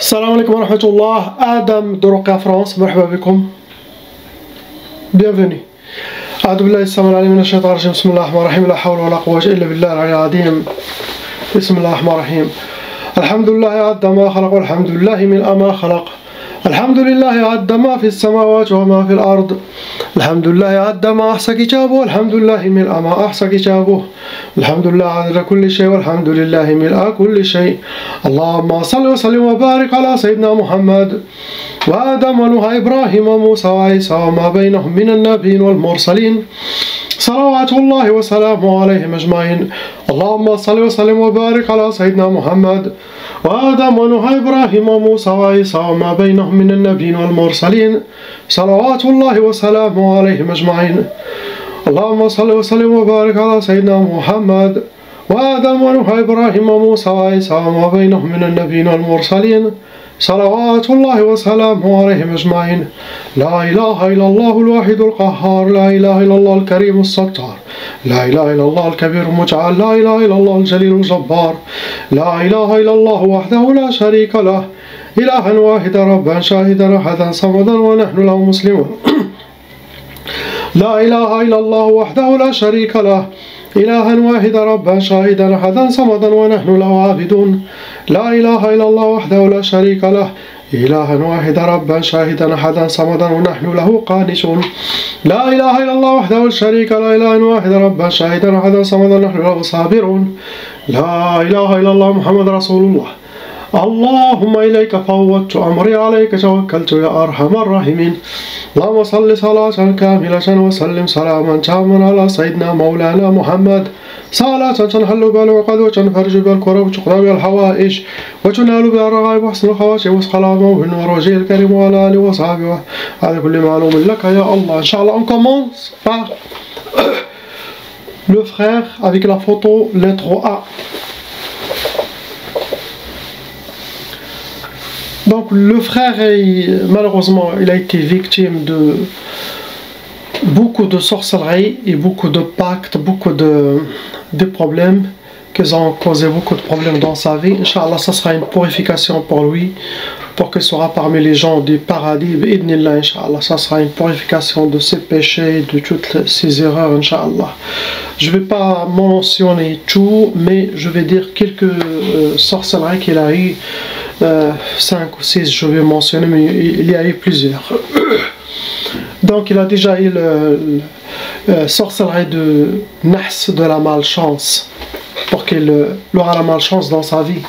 السلام عليكم ورحمة الله. آدم دروقيا فرنسا، مرحبا بكم. bienvenue. أعوذ بالله السميع العليم من الشيطان الرجيم. بسم الله الرحمن الرحيم. لا حول ولا قوة إلا بالله العلي العظيم. بسم الله الرحمن الرحيم. الحمد لله عد ما خلق والحمد لله ملء ما خلق. الحمد لله عد ما في السماوات وما في الأرض. الحمد لله عد ما أحصى كتابه والحمد لله ملء ما أحصى كتابه. الحمد لله عدد كل شيء والحمد لله ملء كل شيء. اللهم صل وسلم وبارك على سيدنا محمد وآدم ونوح إبراهيم وموسى وعيسى وما بينهم من النبيين والمرسلين صلوات الله وسلامه عليهم أجمعين. اللهم صل وسلم وبارك على سيدنا محمد وآدم ونوح إبراهيم وموسى وعيسى وما بينهم من النبيين والمرسلين صلوات الله وسلامه عليهم أجمعين. اللهم صل وسلم وبارك على سيدنا محمد وآدم ونوح إبراهيم وموسى وعيسى وما بينهم من النبيين والمرسلين صلوات الله وسلامه عليهم أجمعين. لا إله إلا الله الواحد القهار. لا إله إلا الله الكريم الستار. لا إله إلا الله الكبير المتعال. لا إله إلا الله الجليل الجبار. لا إله إلا الله وحده لا شريك له إلها واحدا ربا شاهدا أحدا صمدا ونحن له مسلمون. لا إله إلا الله وحده لا شريك له إلها واحدا ربا شاهدا أحدا صمدا ونحن له عابدون. لا إله إلا الله وحده لا شريك له إلها واحدا ربا شاهدا أحدا صمدا ونحن له قانتون. لا إله إلا الله وحده لا شريك له إلها واحدا ربا شاهدا أحدا صمدا ونحن له صابرون. لا إله إلا الله محمد رسول الله. اللهم إليك فوضت أمري عليك توكلت يا أرحم الراحمين. اللهم صل صلاة كاملة وسلم سلاما تاما على سيدنا مولانا محمد صلاة تنحل بها العقد وتنفرج بها الكرب وتقضى بها الحوائج وتنال بها الرغائب وحسن الخواتم وسقى بالنور وجه الكريم وعلى آله وصحبه على كل معلوم لك يا الله. Inch'Allah, on commence par le frère avec la photo lettre A. Donc le frère, malheureusement, il a été victime de beaucoup de sorcellerie et beaucoup de pactes, beaucoup de problèmes qui ont causé beaucoup de problèmes dans sa vie. Inch'Allah, ça sera une purification pour lui, pour qu'il sera parmi les gens du paradis. B'idnillah, Inch'Allah, ça sera une purification de ses péchés, de toutes ses erreurs, Inch'Allah. Je ne vais pas mentionner tout, mais je vais dire quelques sorcelleries qu'il a eu. 5 ou 6 je vais mentionner, mais il y a eu plusieurs. Donc il a déjà eu le sorcellerie de Nahs, de la malchance, pour qu'il aura la malchance dans sa vie.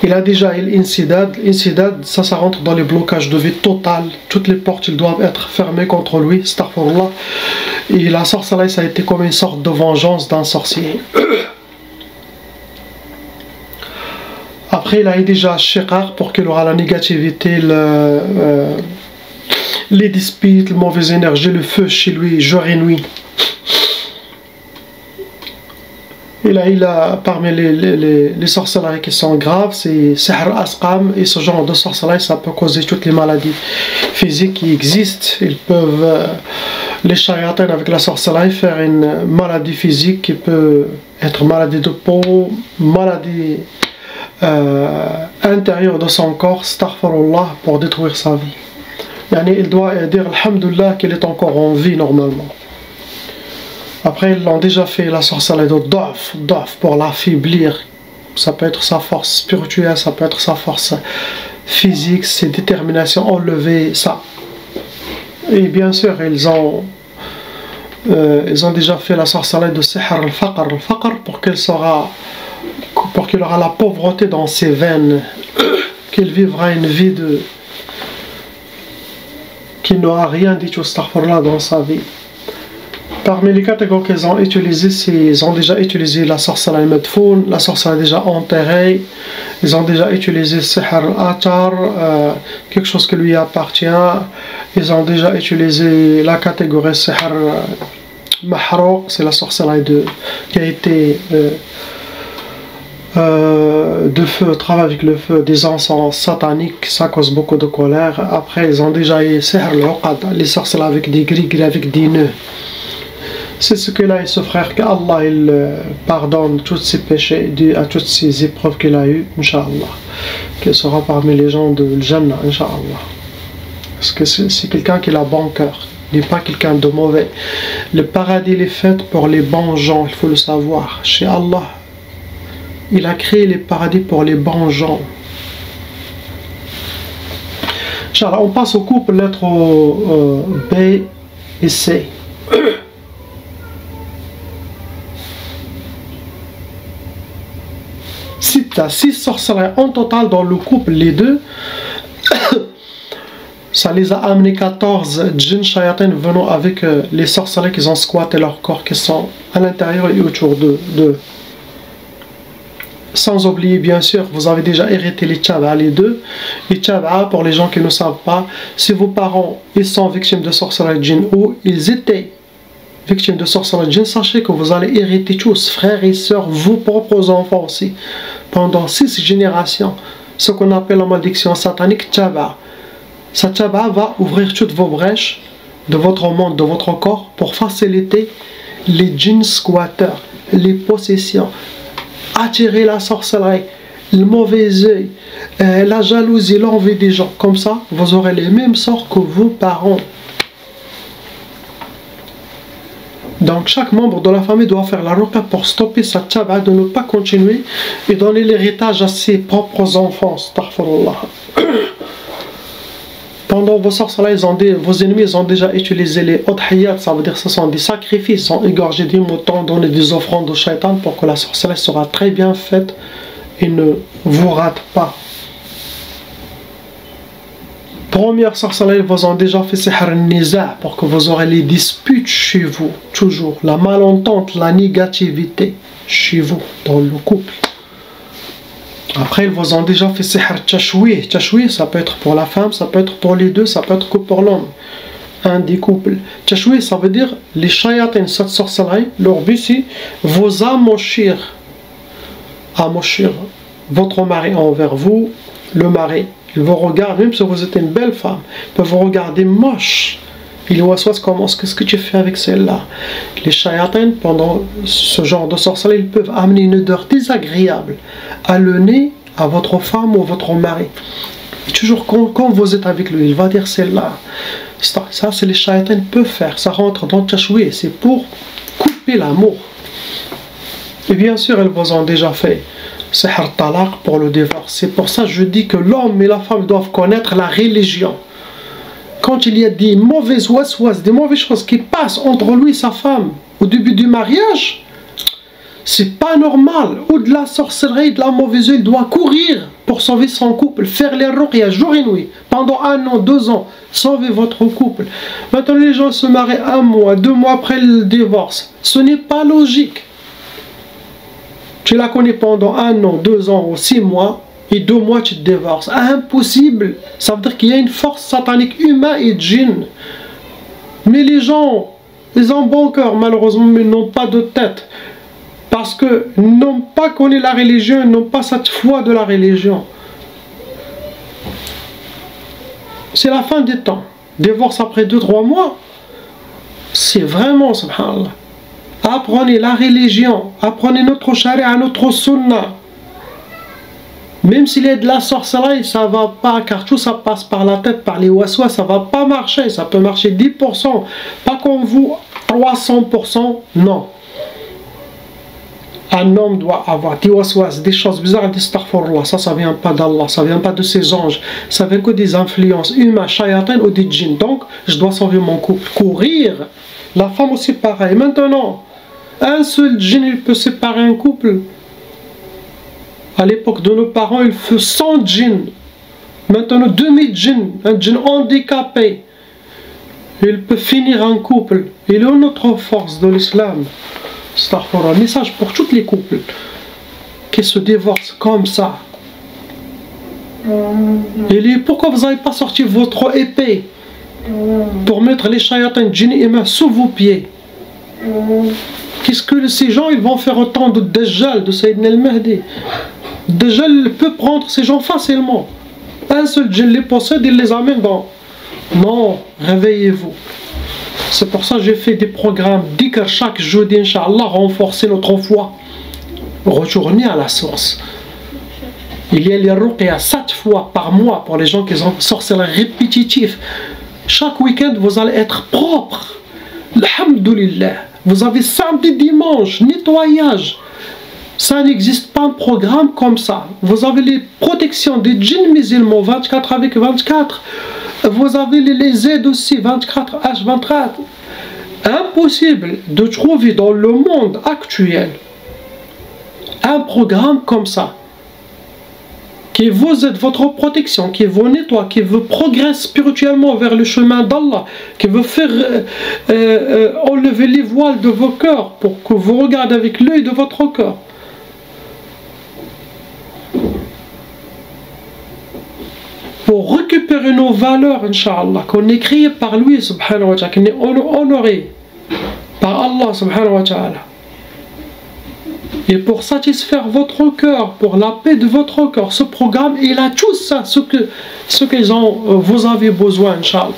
Il a déjà eu l'incidad. L'incidad, ça rentre dans les blocages de vie total. Toutes les portes ils doivent être fermées contre lui. Astaghfirullah. Et la sorcellerie, ça a été comme une sorte de vengeance d'un sorcier. Après, il a eu déjà Shiqaq pour qu'il aura la négativité, les disputes, la mauvaise énergie, le feu chez lui, jour et nuit. Il a eu parmi les sorcelleries qui sont graves, c'est Sihr Asqam, et ce genre de sorcellerie, ça peut causer toutes les maladies physiques qui existent. Ils peuvent, les shayatins avec la sorcellerie, faire une maladie physique qui peut être maladie de peau, maladie intérieur de son corps, astaghfirullah, pour détruire sa vie. Il doit dire alhamdulillah qu'il est encore en vie normalement. Après, ils l'ont déjà fait la sorcellerie de Daf pour l'affaiblir. Ça peut être sa force spirituelle, ça peut être sa force physique, ses déterminations, enlever ça. Et bien sûr, ils ont déjà fait la sorcellerie de Sihr al-Faqr pour qu'il aura la pauvreté dans ses veines, qu'il vivra une vie qu'il n'aura rien dit astaghfirullah dans sa vie. Parmi les catégories qu'ils ont utilisées, ils ont déjà utilisé la sorcellerie Medfoun, la sorcellerie déjà enterrée, ils ont déjà utilisé Sihr al-Atar, quelque chose qui lui appartient, ils ont déjà utilisé la catégorie Sihr Mahrouq, c'est la sorcellerie qui a été de feu, travail avec le feu, des encens sataniques, ça cause beaucoup de colère. Après, ils ont déjà eu Sihr al-Uqad, les sorcelleries avec des gris, avec des nœuds. C'est ce qu'il a eu ce frère, qu'Allah il pardonne tous ses péchés dû à toutes ces épreuves qu'il a eues, Inch'Allah. Qu'il sera parmi les gens de Jannah, Inch'Allah. Parce que c'est quelqu'un qui a bon cœur, il n'est pas quelqu'un de mauvais. Le paradis il est fait pour les bons gens, il faut le savoir. Chez Allah, il a créé les paradis pour les bons gens. Inch'Allah, on passe au couple, lettre B et C. Si tu as 6 sorcelleries en total dans le couple, les deux, ça les a amené 14 djinns shayatin venant avec les sorcelleries qui ont squatté leur corps, qui sont à l'intérieur et autour d'eux. Sans oublier, bien sûr, vous avez déjà hérité les tchaba'a, les deux. Les tchaba'a, pour les gens qui ne savent pas, si vos parents ils sont victimes de sorcellerie djinn ou ils étaient victimes de sorcellerie djinn, sachez que vous allez hériter tous, frères et sœurs, vos propres enfants aussi, pendant 6 générations. Ce qu'on appelle la malédiction satanique tchaba'a. Cette tchaba'a va ouvrir toutes vos brèches de votre monde, de votre corps, pour faciliter les djinns squatteurs, les possessions, attirer la sorcellerie, le mauvais œil, la jalousie, l'envie des gens. Comme ça, vous aurez les mêmes sorts que vos parents. Donc chaque membre de la famille doit faire la ruqa pour stopper sa tchaba'a, de ne pas continuer et donner l'héritage à ses propres enfants. Astaghfirullah. Pendant vos sorcelleries, vos ennemis ont déjà utilisé les udhiyat, ça veut dire que ce sont des sacrifices, ont égorgé des moutons, donné des offrandes au shaitan pour que la sorcellerie sera très bien faite et ne vous rate pas. Première sorcellerie, vous ont déjà fait sihr niza pour que vous aurez les disputes chez vous, toujours, la malentente, la négativité chez vous, dans le couple. Après, ils vous ont déjà fait sihr tashwih. Tashwih, ça peut être pour la femme, ça peut être pour les deux, ça peut être que pour l'homme. Un des couples. Tashwih, ça veut dire les shayatin, cette sorcellerie, leur but c'est vous amochir votre mari envers vous, le mari. Il vous regarde, même si vous êtes une belle femme, il peut vous regarder moche. Il waswas commence, qu'est-ce que tu fais avec celle-là? Les shayatins, pendant ce genre de sorcellerie, ils peuvent amener une odeur désagréable à le nez, à votre femme ou votre mari. Et toujours quand vous êtes avec lui, il va dire celle-là. Ça, c'est les shayatins peuvent faire. Ça rentre dans le tashwih, c'est pour couper l'amour. Et bien sûr, elles vous ont déjà fait sihr talaq pour le divorce. C'est pour ça que je dis que l'homme et la femme doivent connaître la religion. Quand il y a des mauvaises waswas, des mauvaises choses qui passent entre lui et sa femme au début du mariage, c'est pas normal. Ou de la sorcellerie, de la mauvaise œil, il doit courir pour sauver son couple, faire les ruqyas jour et nuit, pendant 1 an, 2 ans, sauver votre couple. Maintenant les gens se marient 1 mois, 2 mois après le divorce. Ce n'est pas logique. Tu la connais pendant 1 an, 2 ans ou 6 mois, et 2 mois tu te divorces. Impossible. Ça veut dire qu'il y a une force satanique humaine et djinn. Mais les gens, ils ont bon cœur malheureusement, mais ils n'ont pas de tête. Parce qu'ils n'ont pas connu la religion, ils n'ont pas cette foi de la religion. C'est la fin des temps. Divorce après 2-3 mois, c'est vraiment, subhanallah. Apprenez la religion, apprenez notre charia, notre sunna. Même s'il y a de la sorcellerie, ça va pas, car tout ça passe par la tête, par les waswas, ça va pas marcher. Ça peut marcher 10%, pas comme vous, 300%, non. Un homme doit avoir des waswas, des choses bizarres, des astaghfirullah. Ça vient pas d'Allah, ça vient pas de ses anges. Ça vient que des influences humaines, shayatin ou des djinns. Donc, je dois sauver mon couple. Courir. La femme aussi pareil. Maintenant, un seul djinn, il peut séparer un couple. À l'époque de nos parents, il fait 100 djinns. Maintenant, 2000 djinns. Un djinn handicapé. Il peut finir un couple. Il est une autre force de l'islam. C'est un message pour tous les couples qui se divorcent comme ça. Et pourquoi vous n'avez pas sorti votre épée pour mettre les shayatins, djinn et mains sous vos pieds? Qu'est-ce que ces gens ils vont faire autant de Dajjal, de Sayyidina al-Mahdi? Dajjal peut prendre ces gens facilement. Un seul djinn les possède, il les amène dans. Non, réveillez-vous. C'est pour ça que j'ai fait des programmes d'Ikr chaque jeudi, Inch'Allah, renforcer notre foi. Retourner à la source. Il y a les ruqya 7 fois par mois pour les gens qui ont sorcellerie répétitive. Chaque week-end, vous allez être propre. Alhamdulillah. Vous avez samedi, dimanche, nettoyage. Ça n'existe pas un programme comme ça. Vous avez les protections des djinns musulmans 24 avec 24. Vous avez les aides aussi 24h24. Impossible de trouver dans le monde actuel un programme comme ça qui vous aide votre protection, qui vous nettoie, qui vous progresse spirituellement vers le chemin d'Allah, qui veut faire enlever les voiles de vos cœurs pour que vous regardez avec l'œil de votre cœur. Pour récupérer nos valeurs, Inch'Allah, qu'on est créé par lui, subhanahu wa ta'ala, qu'on est honoré par Allah, subhanahu wa ta'ala. Et pour satisfaire votre cœur, pour la paix de votre cœur, ce programme, il a tout ça, ce qu'ils ont, vous avez besoin, Inch'Allah.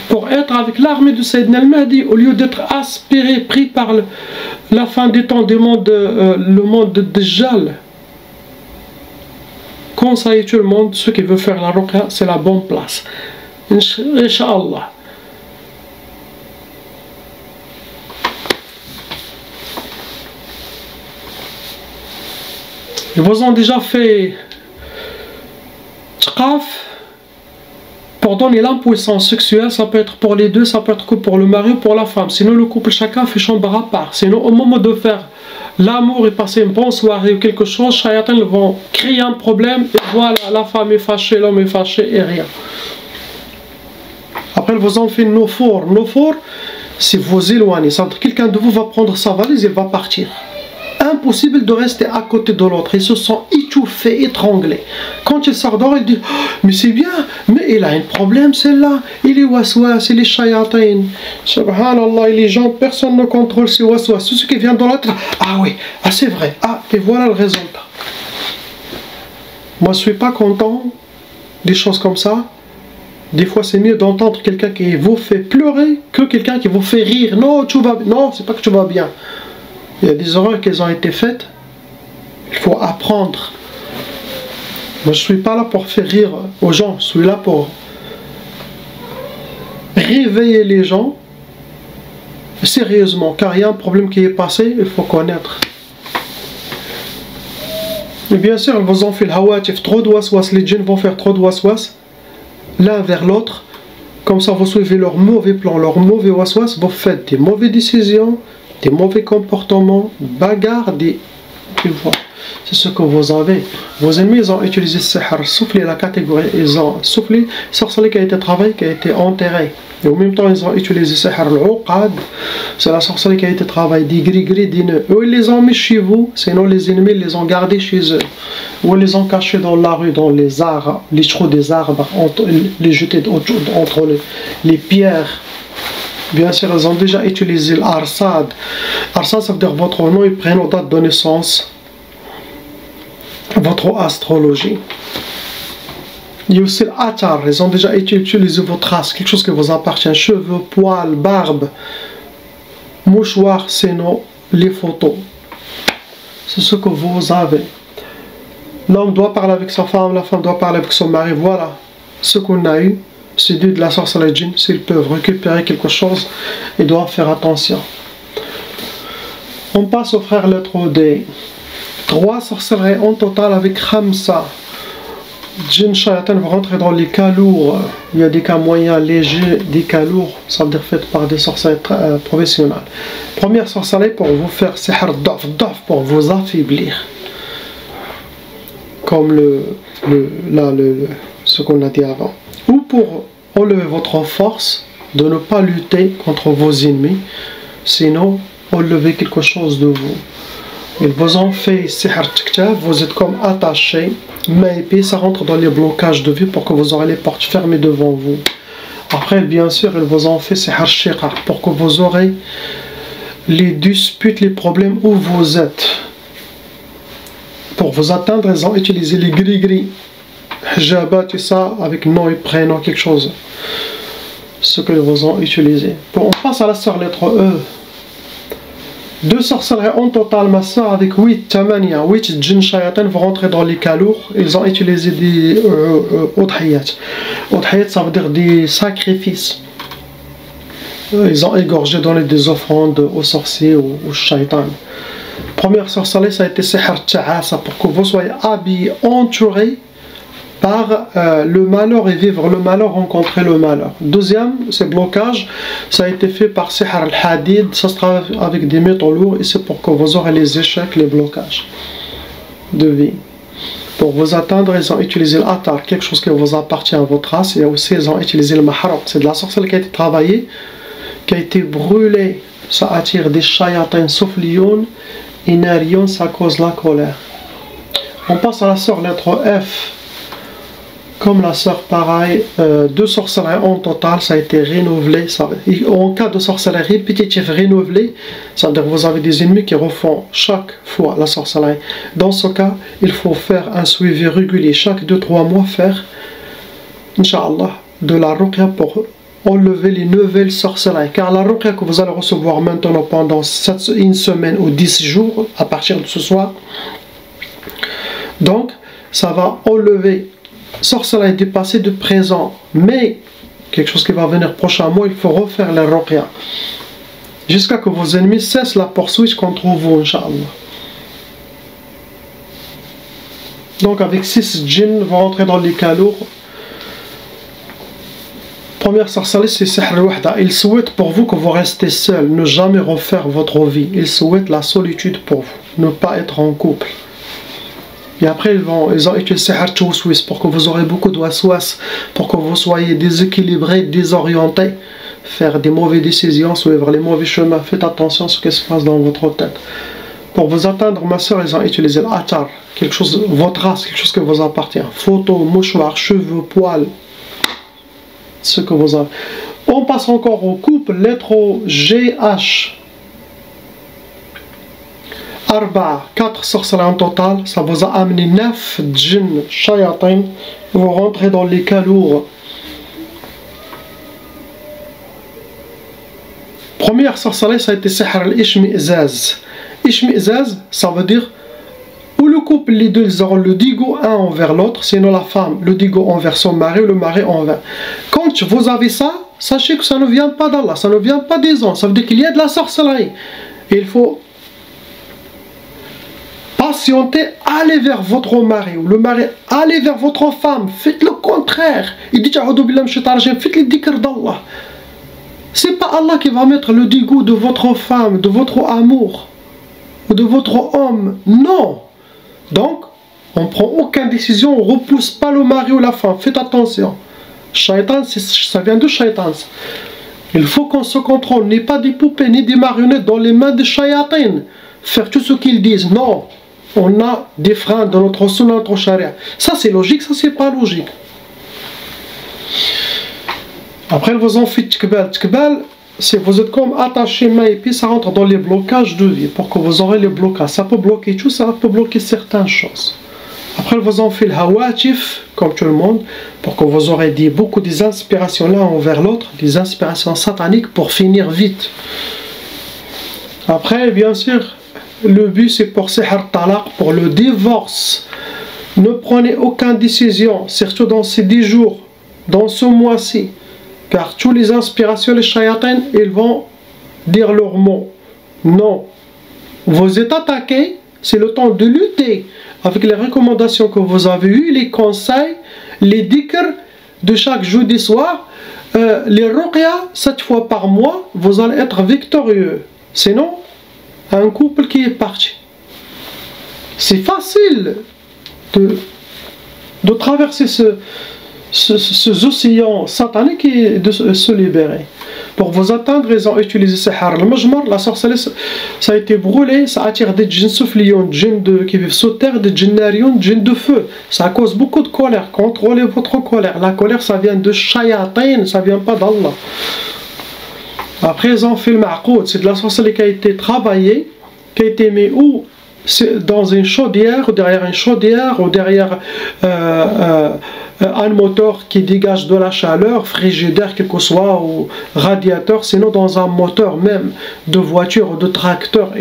Pour être avec l'armée de Sayyidina al-Mahdi, au lieu d'être aspiré, pris par la fin des temps du monde, le monde de Dajjal. Conseiller tout le monde, ceux qui veulent faire la ruqya, c'est la bonne place. Inch'Allah. Ils vous ont déjà fait tqaf pour donner l'impuissance sexuelle. Ça peut être pour les deux, ça peut être que pour le mari ou pour la femme. Sinon le couple, chacun fait chambre à part. Sinon au moment de faire l'amour et passer une bonne soirée ou quelque chose, Shayatan vont créer un problème et voilà, la femme est fâchée, l'homme est fâché et rien. Après ils vous ont fait nofour. Nofour, si vous éloignez, quelqu'un de vous va prendre sa valise, il va partir. Impossible de rester à côté de l'autre. Ils se sont étouffés, étranglés. Quand il sort dehors, il dit oh, mais c'est bien, mais il a un problème celle-là. Il est waswas, il est shayatin. Subhanallah, les gens, personne ne contrôle ces waswas. Tout ce qui vient dans l'autre, ah oui, ah c'est vrai, ah, et voilà le résultat. Moi je suis pas content des choses comme ça. Des fois c'est mieux d'entendre quelqu'un qui vous fait pleurer que quelqu'un qui vous fait rire. Non, tu vas, non, c'est pas que tu vas bien. Il y a des erreurs qui ont été faites. Il faut apprendre. Moi, je ne suis pas là pour faire rire aux gens. Je suis là pour réveiller les gens sérieusement. Car il y a un problème qui est passé, il faut connaître. Et bien sûr, ils vous ont fait le hawatif. Trop de waswas. Les djinns vont faire trop de waswas. L'un vers l'autre. Comme ça, vous suivez leur mauvais plan, leur mauvais waswas. Vous faites des mauvaises décisions. Des mauvais comportements, bagarres, tu vois, c'est ce que vous avez. Vos ennemis, ils ont utilisé sihr, soufflé la catégorie, ils ont soufflé, sorcellerie qui a été travaillée, qui a été enterrée. Et en même temps, ils ont utilisé sihr al-uqad, c'est la sorcellerie qui a été travaillée, des gris-gris, des nœuds. Ou ils les ont mis chez vous, sinon les ennemis les ont gardés chez eux. Ou ils les ont cachés dans la rue, dans les arbres, les trous des arbres, les jetés entre les pierres. Bien sûr, ils ont déjà utilisé l'arsad. Arsad, ça veut dire votre nom et prénom, date de naissance, votre astrologie. Il y a aussi l'atar. Ils ont déjà utilisé votre race, quelque chose qui vous appartient, cheveux, poils, barbe, mouchoir, sinon les photos. C'est ce que vous avez. L'homme doit parler avec sa femme, la femme doit parler avec son mari. Voilà ce qu'on a eu. C'est dû de la sorcellerie djinn. S'ils peuvent récupérer quelque chose, ils doivent faire attention. On passe au frère lettre D. 3 sorcelleries en total avec Khamsa. Djinn Shayatan vont rentrer dans les cas lourds. Il y a des cas moyens, légers, des cas lourds. Ça veut dire faites par des sorciers professionnels. Première sorcellerie pour vous faire sihr daf pour vous affaiblir. Comme ce qu'on a dit avant. Ou pour enlever votre force de ne pas lutter contre vos ennemis, sinon enlever quelque chose de vous. Ils vous ont fait sihr tikta, vous êtes comme attaché, main épée, ça rentre dans les blocages de vie pour que vous aurez les portes fermées devant vous. Après, bien sûr, ils vous ont fait sihr shiqaq pour que vous aurez les disputes, les problèmes où vous êtes. Pour vous atteindre, ils ont utilisé les gris-gris. Jabat et ça avec nom et prénom, quelque chose. ce qu'ils ont utilisé. Bon, on passe à la sœur lettre E. 2 sorcelleries en total, ma soeur, avec 8 djinns shayatin vont rentrer dans les calours. Ils ont utilisé des udhiyat. Udhiyat, ça veut dire des sacrifices. Ils ont égorgé, donné des offrandes aux sorciers ou aux shaitans. Première sorcellerie, ça a été sihr ta'asa, pour que vous soyez habillés, entourés par le malheur et vivre le malheur, rencontrer le malheur. Deuxième, c'est blocage, ça a été fait par sihr al-hadid, ça se travaille avec des métaux lourds et c'est pour que vous aurez les échecs, les blocages de vie. Pour vous atteindre, ils ont utilisé l'atar, quelque chose qui vous appartient à votre race, et aussi ils ont utilisé le mahram, c'est de la sorcellerie qui a été travaillée, qui a été brûlée, ça attire des shayatins sauf l'ion, et narion, ça cause la colère. On passe à la sœur lettre F. Comme la sœur, pareil, 2 sorcelleries en total, ça a été renouvelé. En cas de sorcellerie répétitive renouvelée, ça veut dire que vous avez des ennemis qui refont chaque fois la sorcellerie. Dans ce cas, il faut faire un suivi régulier, chaque 2-3 mois, faire, Inch'Allah, de la ruqya pour enlever les nouvelles sorcelleries. Car la ruqya que vous allez recevoir maintenant pendant une semaine ou 10 jours, à partir de ce soir, donc, ça va enlever sorcellerie du passé, du présent, mais quelque chose qui va venir prochainement, il faut refaire la ruqya jusqu'à que vos ennemis cessent la poursuite contre vous, Inch'Allah. Donc avec 6 djinns vont rentrer dans les calours. Première sorcellerie, c'est sihr al-wahda. Il souhaite pour vous que vous restez seul, ne jamais refaire votre vie. Il souhaite la solitude pour vous, ne pas être en couple. Et après, ils ont utilisé sihr al-tawswis pour que vous aurez beaucoup de waswas, pour que vous soyez déséquilibrés, désorientés, faire des mauvaises décisions, suivre les mauvais chemins. Faites attention à ce qui se passe dans votre tête. Pour vous atteindre, ma soeur, ils ont utilisé l'atar, quelque chose, votre race, quelque chose qui vous appartient. Photos, mouchoirs, cheveux, poils, ce que vous avez. On passe encore au couple, lettre GH. 4 sorcelleries en total, ça vous a amené 9 djinns shayatin, vous rentrez dans les calours. Première sorcellerie, ça a été sihr al-ishmi'zaz. Ishmi'zaz, ça veut dire où le couple, les deux, ils auront le digo un envers l'autre, sinon la femme, le digo envers son mari, ou le mari envers. Quand vous avez ça, sachez que ça ne vient pas d'Allah, ça ne vient pas des anges, ça veut dire qu'il y a de la sorcellerie. Et il faut patienter, allez vers votre mari, ou le mari, allez vers votre femme, faites le contraire. Il dit, faites les dhikr d'Allah. C'est pas Allah qui va mettre le dégoût de votre femme, de votre amour, ou de votre homme, non. Donc, on ne prend aucune décision, on ne repousse pas le mari ou la femme, faites attention. Shaitan, ça vient de shaitan. Il faut qu'on se contrôle, n'est pas des poupées, ni des marionnettes dans les mains des shayatin. Faire tout ce qu'ils disent, non. On a des freins dans notre sunna, notre charia. Ça c'est logique, ça c'est pas logique. Après, vous en faites tkbal. Tkbal, c'est vous êtes comme attaché main et puis ça rentre dans les blocages de vie pour que vous aurez les blocages. Ça peut bloquer tout, ça peut bloquer certaines choses. Après, vous en faites le hawatif, comme tout le monde, pour que vous aurez beaucoup des inspirations l'un envers l'autre, des inspirations sataniques pour finir vite. Après, bien sûr, le but c'est pour sihr talaq, pour le divorce. Ne prenez aucune décision, surtout dans ces 10 jours, dans ce mois-ci. Car toutes les inspirations, les shayatins, ils vont dire leurs mots. Non. Vous êtes attaqué, c'est le temps de lutter avec les recommandations que vous avez eues, les conseils, les dhikr de chaque jeudi soir, les ruqya 7 fois par mois, vous allez être victorieux. Sinon, un couple qui est parti. C'est facile de traverser ces océans sataniques et de se libérer. Pour vous atteindre, ils ont utilisé sihr al-majmar, la sorcellerie, ça a été brûlé, ça attire des djinns soufflions, djinns qui vivent sous terre, des djinns narions, djinns de feu. Ça cause beaucoup de colère. Contrôlez votre colère. La colère, ça vient de shayatin, ça vient pas d'Allah. Après, ils ont fait le ma'qoud, c'est de la sorcellerie qui a été travaillée, qui a été mise dans une chaudière, ou derrière une chaudière, ou derrière un moteur qui dégage de la chaleur, frigidaire, quel que soit, ou radiateur, sinon dans un moteur même de voiture ou de tracteur,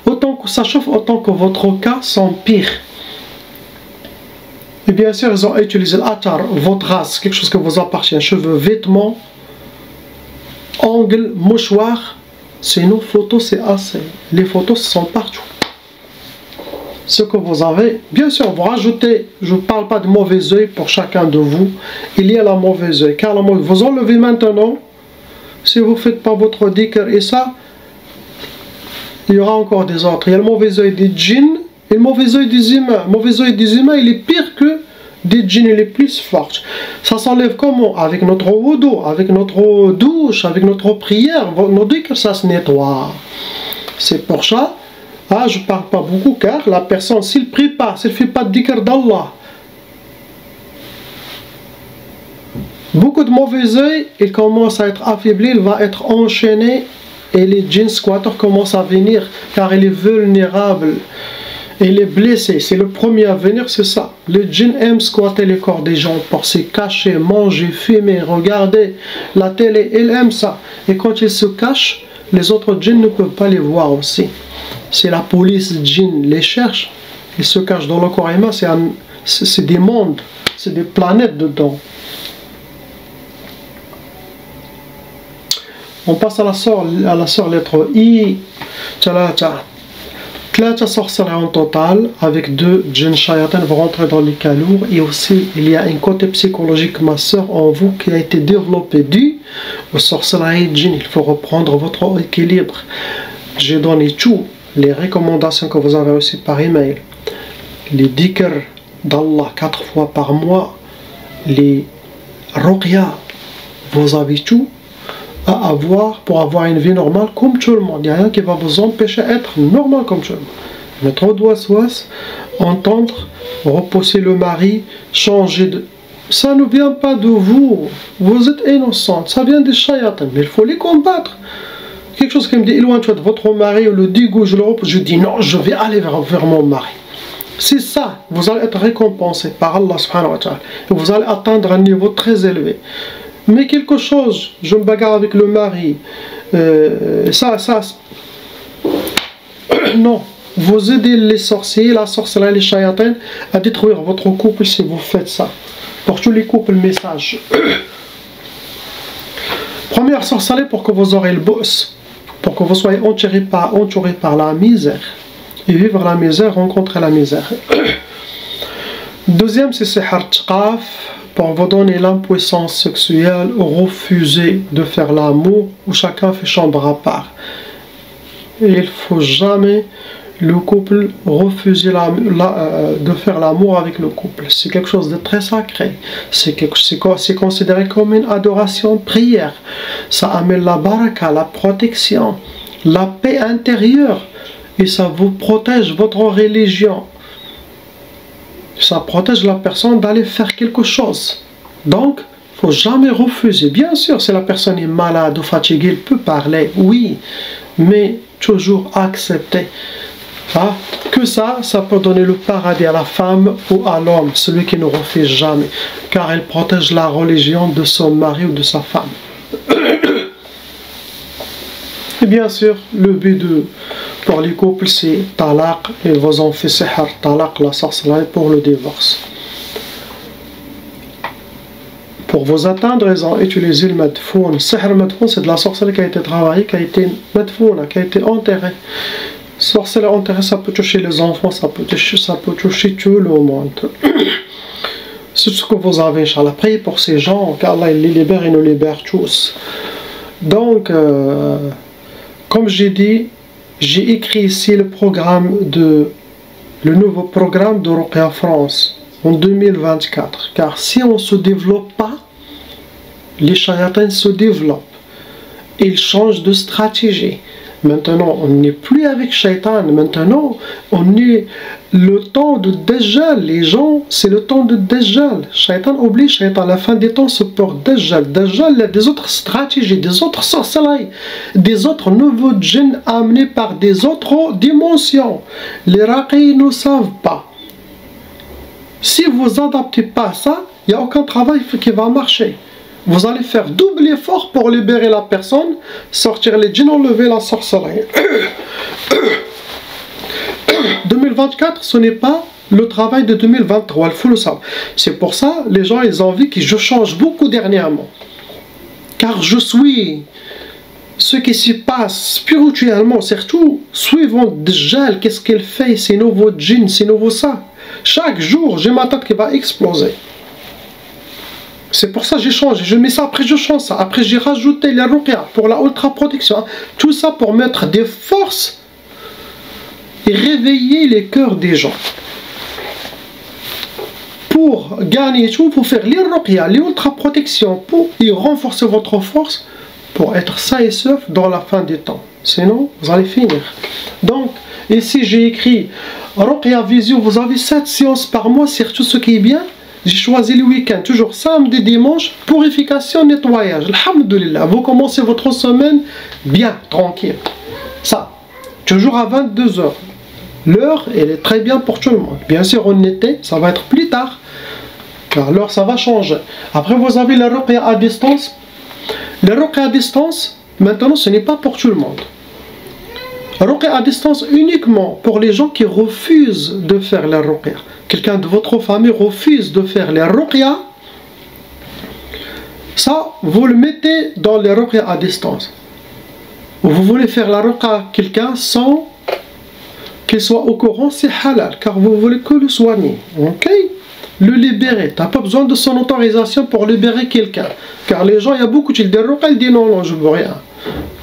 autant que ça chauffe, autant que votre cas s'empire. Et bien sûr, ils ont utilisé l'atar, votre race, quelque chose qui vous appartient, cheveux, vêtements, ongles, mouchoirs. Sinon, photos, c'est assez. Les photos sont partout. Ce que vous avez, bien sûr, vous rajoutez, je ne parle pas de mauvais œil pour chacun de vous, il y a la mauvaise œil, car vous enlevez maintenant, si vous ne faites pas votre dhikr et ça, il y aura encore des autres. Il y a le mauvais œil des djinns et le mauvais œil des humains. Le mauvais œil des humains, il est pire que des djinns, il est plus fort. Ça s'enlève comment? Avec notre wudu, avec notre douche, avec notre prière, nos dhikr, ça se nettoie. C'est pour ça. Ah, je ne parle pas beaucoup car la personne, s'il ne prie pas, s'il ne fait pas de dhikr d'Allah, beaucoup de mauvais œil, il commence à être affaibli, il va être enchaîné et les djinns squatters commencent à venir car il est vulnérable, il est blessé, c'est le premier à venir, c'est ça. Les djinns aiment squatter les corps des gens pour se cacher, manger, fumer, regarder la télé, ils aiment ça. Et quand ils se cachent, les autres djinns ne peuvent pas les voir aussi. Si la police djinn les cherche, ils se cachent dans le corps humain, c'est des mondes, c'est des planètes dedans. On passe à la sœur lettre I. Tlata sorcelleries en total, avec 2 djinns shayatin vont rentrer dans les cas lourds. Et aussi, il y a un côté psychologique, ma sœur, en vous qui a été développé dû aux sorcelleries djinn. Il faut reprendre votre équilibre. J'ai donné tout. Les recommandations que vous avez reçues par email, les dhikr d'Allah 4 fois par mois, les ruqya, vous avez tout à avoir pour avoir une vie normale comme tout le monde. Il n'y a rien qui va vous empêcher d'être normal comme tout le monde. Mais trop de waswas, entendre, repousser le mari, changer de... Ça ne vient pas de vous. Vous êtes innocente, ça vient des shayatans, mais il faut les combattre. Quelque chose qui me dit éloigne-toi de votre mari, ou le digo, je dis non, je vais aller vers mon mari. C'est ça, vous allez être récompensé par Allah subhanahu wa ta'ala. Vous allez atteindre un niveau très élevé. Mais quelque chose, je me bagarre avec le mari, non. Vous aidez les sorciers, la sorcellerie, les shayatins à détruire votre couple si vous faites ça. Pour tous les couples, message. Première sorcellerie pour que vous aurez le boss, pour que vous soyez entouré par la misère. Et vivre la misère, rencontrer la misère. Deuxième, c'est sihr tqaf, pour vous donner l'impuissance sexuelle, refuser de faire l'amour, où chacun fait chambre à part. Et il ne faut jamais le couple refuser de faire l'amour avec le couple. C'est quelque chose de très sacré. C'est considéré comme une adoration, prière. Ça amène la baraka, la protection, la paix intérieure. Et ça vous protège votre religion. Ça protège la personne d'aller faire quelque chose. Donc, il ne faut jamais refuser. Bien sûr, si la personne est malade ou fatiguée, elle peut parler, oui, mais toujours accepter. Ah, que ça peut donner le paradis à la femme ou à l'homme, celui qui ne refuse jamais, car elle protège la religion de son mari ou de sa femme. Et bien sûr, le but pour les couples, c'est talaq, et vous en faites sihr, talaq, la sorcellerie pour le divorce. Pour vous atteindre, ils ont utilisé le madfoun. Sihr madfoun, c'est de la sorcellerie qui a été travaillée, qui a été madfoun, qui a été enterrée. Sorcellerie enterrée, ça peut toucher les enfants, ça peut toucher tout le monde. C'est ce que vous avez, Inch'Allah. Priez pour ces gens, qu'Allah les libère et nous libère tous. Donc, comme j'ai dit, j'ai écrit ici le nouveau programme de Ruqya France en 2024. Car si on ne se développe pas, les shayatans se développent. Ils changent de stratégie. Maintenant, on n'est plus avec Shaitan. Maintenant, on est le temps de Dajjal. Les gens, c'est le temps de Dajjal. Shaitan oublie Shaitan. À la fin des temps, c'est pour Dajjal. Dajjal, il y a des autres stratégies, des autres sorcelleries, des autres nouveaux djinns amenés par des autres dimensions. Les raqis ne savent pas. Si vous n'adaptez pas ça, il n'y a aucun travail qui va marcher. Vous allez faire double effort pour libérer la personne, sortir les djinns, enlever la sorcellerie. 2024, ce n'est pas le travail de 2023, il faut le savoir. C'est pour ça, les gens, ils ont envie que je change beaucoup dernièrement. Car je suis ce qui se passe spirituellement, surtout, suivant Dajjal, qu'est-ce qu'elle fait, ces nouveaux djinns, ces nouveaux ça. Chaque jour, j'ai ma tête qui va exploser. C'est pour ça que j'ai changé. Je mets ça, après je change ça. Après j'ai rajouté la ruqya pour la ultra protection. Tout ça pour mettre des forces et réveiller les cœurs des gens. Pour gagner tout, pour faire les ruqya, les ultra protections, pour y renforcer votre force, pour être sain et sauf dans la fin des temps. Sinon, vous allez finir. Donc, ici j'ai écrit ruqya visio, vous avez 7 séances par mois, c'est tout ce qui est bien. J'ai choisi le week-end, toujours samedi, dimanche, purification, nettoyage. Alhamdulillah, vous commencez votre semaine bien, tranquille. Ça, toujours à 22 h. L'heure, elle est très bien pour tout le monde. Bien sûr, en été, ça va être plus tard, car l'heure, ça va changer. Après, vous avez la ruqya à distance. La ruqya à distance, maintenant, ce n'est pas pour tout le monde. Ruqya à distance uniquement pour les gens qui refusent de faire la ruqya. Quelqu'un de votre famille refuse de faire les ruqya, ça, vous le mettez dans les ruqya à distance. Vous voulez faire la ruqya à quelqu'un sans qu'il soit au courant, c'est halal, car vous voulez que le soigner, ok? Le libérer, tu n'as pas besoin de son autorisation pour libérer quelqu'un, car les gens, il y a beaucoup qui disent ruqya, ils disent non, non, je ne veux rien.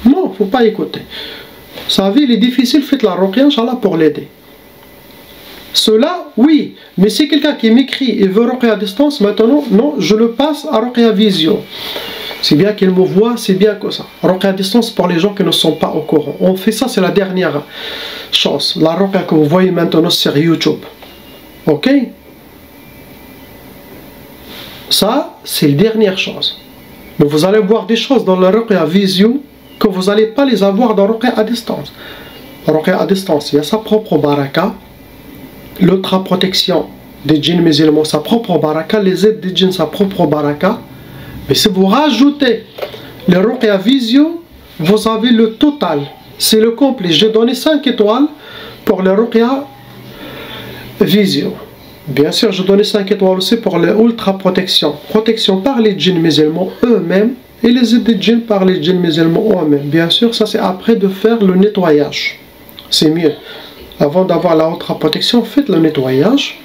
Non, il ne faut pas écouter. Sa vie, il est difficile, faites la ruqya, Inch'Allah, pour l'aider. Cela, oui, mais si quelqu'un qui m'écrit et veut ruqya à distance, maintenant, non, je le passe à ruqya visio. C'est bien qu'il me voit, c'est bien que ça. Ruqya à distance pour les gens qui ne sont pas au courant. On fait ça, c'est la dernière chose. La ruqya que vous voyez maintenant sur YouTube. Ok? Ça, c'est la dernière chose. Mais vous allez voir des choses dans la ruqya visio que vous n'allez pas les avoir dans ruqya à distance. Ruqya à distance, il y a sa propre baraka. L'ultra protection des djinns musulmans, sa propre baraka, les aides des djinns, sa propre baraka. Mais si vous rajoutez le ruqya visio, vous avez le total, c'est le complet. J'ai donné 5 étoiles pour le ruqya visio. Bien sûr, je donnais 5 étoiles aussi pour l'ultra protection. Protection par les djinns musulmans eux-mêmes et les aides des djinns par les djinns musulmans eux-mêmes. Bien sûr, ça c'est après de faire le nettoyage. C'est mieux. Avant d'avoir la ultra protection, faites le nettoyage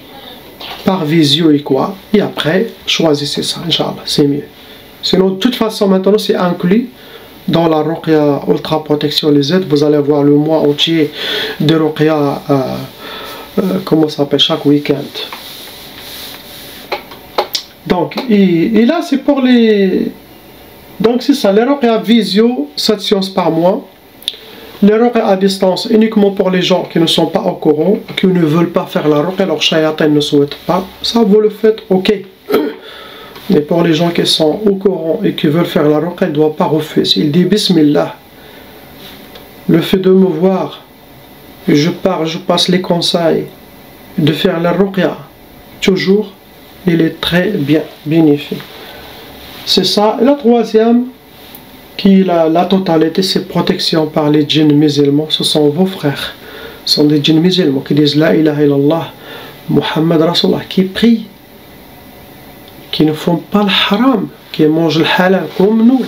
par visio et quoi. Et après, choisissez ça, Inch'Allah, c'est mieux. Sinon, de toute façon, maintenant, c'est inclus dans la ruqya ultra protection les aides. Vous allez avoir le mois entier de ruqya, comment ça s'appelle, chaque week-end. Donc, et là, c'est pour les... Donc, c'est ça, les ruqya visio, 7 séances par mois. Les ruqya à distance uniquement pour les gens qui ne sont pas au courant, qui ne veulent pas faire la ruqya, leur shayatin ne souhaite pas. Ça, vous le faites, ok. Mais pour les gens qui sont au courant et qui veulent faire la ruqya, ils ne doivent pas refuser. Il dit Bismillah. Le fait de me voir, je passe les conseils de faire la ruqya, toujours, il est très bien bénéfique. C'est ça. Et la troisième, qui la totalité, c'est protection par les djinns musulmans. Ce sont vos frères. Ce sont des djinns musulmans qui disent La ilaha illallah, Muhammad Rasulullah, qui prient, qui ne font pas le haram, qui mangent le halal comme nous.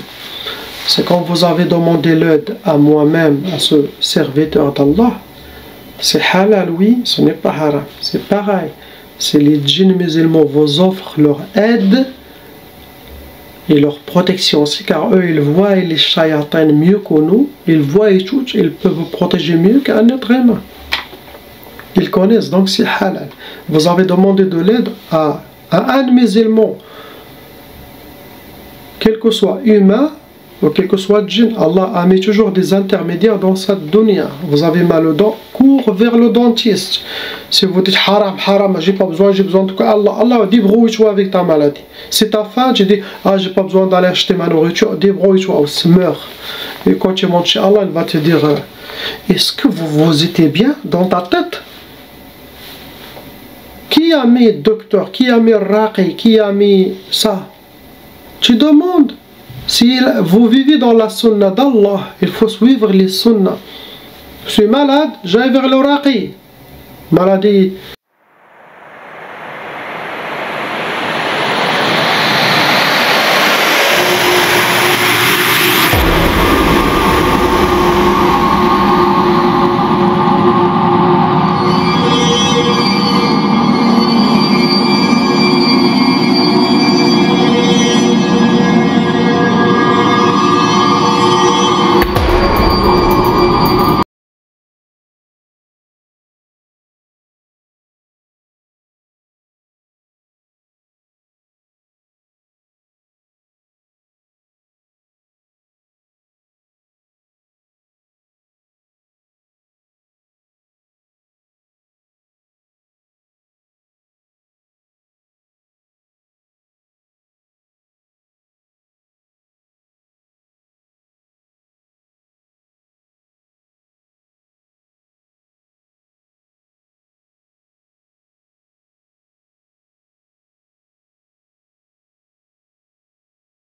C'est quand vous avez demandé l'aide à moi-même, à ce serviteur d'Allah, c'est halal, oui, ce n'est pas haram. C'est pareil. C'est les djinns musulmans vous offrent leur aide et leur protection aussi, car eux, ils voient les shayatins mieux que nous, ils voient et tout, ils peuvent vous protéger mieux qu'un être humain. Ils connaissent, donc c'est halal. Vous avez demandé de l'aide à un musulman, quel que soit humain, ou quel que soit djinn, Allah a mis toujours des intermédiaires dans cette dunya. Vous avez mal aux dents, cours vers le dentiste. Si vous dites haram, haram, j'ai pas besoin, j'ai besoin de quoi, Allah débrouille-toi avec ta maladie. C'est ta faim, tu dis, j'ai pas besoin d'aller acheter ma nourriture, débrouille-toi, meurs. Et quand tu montes chez Allah, il va te dire, est-ce que vous étiez bien dans ta tête? Qui Qui a mis docteur? Qui a mis raqi? Qui a mis ça? Tu demandes. Si vous vivez dans la sunna d'Allah, il faut suivre les sunnas. Je suis malade, j'aille vers le raqi. Maladie